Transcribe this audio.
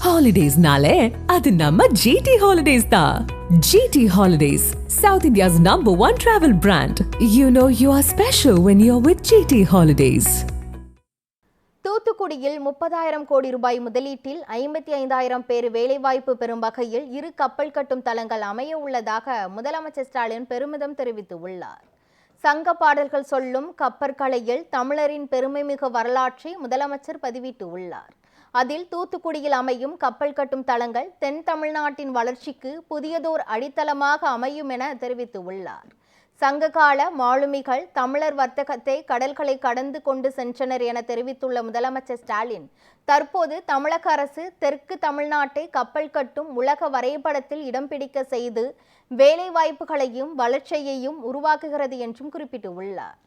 Holidays-nale, adu namma GT Holidays da. GT Holidays, South India's #1 travel brand. You know you are special when you're with GT Holidays. தூத்துக்குடியில் 30,000 கோடி ரூபாய் முதலீட்டில் 55,000 பேர் வேலைவாய்ப்பு பெறும் வகையில் 2 கப்பல் கட்டும் தளங்கள் அமைய உள்ளதாக முதலமைச்சர் ஸ்டாலின் பெருமிதம் தெரிவித்துள்ளார். சங்க பாடல்கள் சொல்லும் கப்பற்கலையில் தமிழரின் பெருமைமிகு வரலாற்றை முதலமைச்சர் பதிவிட்டுள்ளார். அதில் தூத்துக்குடியில் அமையும் கப்பல் கட்டும் தளங்கள் தென் தமிழ்நாட்டின் வளர்ச்சிக்கு புதியதோர் அடித்தளமாக அமையும் என தெரிவித்துள்ளார். சங்ககால மாலுமிகள் தமிழர் வர்த்தகத்தை கடல்களை கடந்து கொண்டு சென்றனர் என தெரிவித்துள்ள முதலமைச்சர் ஸ்டாலின், தற்போது தமிழக அரசு தெற்கு தமிழ்நாட்டை கப்பல் கட்டும் உலக வரைபடத்தில் இடம் பிடிக்க செய்து வேலை வாய்ப்புகளையும் வளர்ச்சியையும் உருவாக்குகிறது என்றும் குறிப்பிட்டுள்ளார்.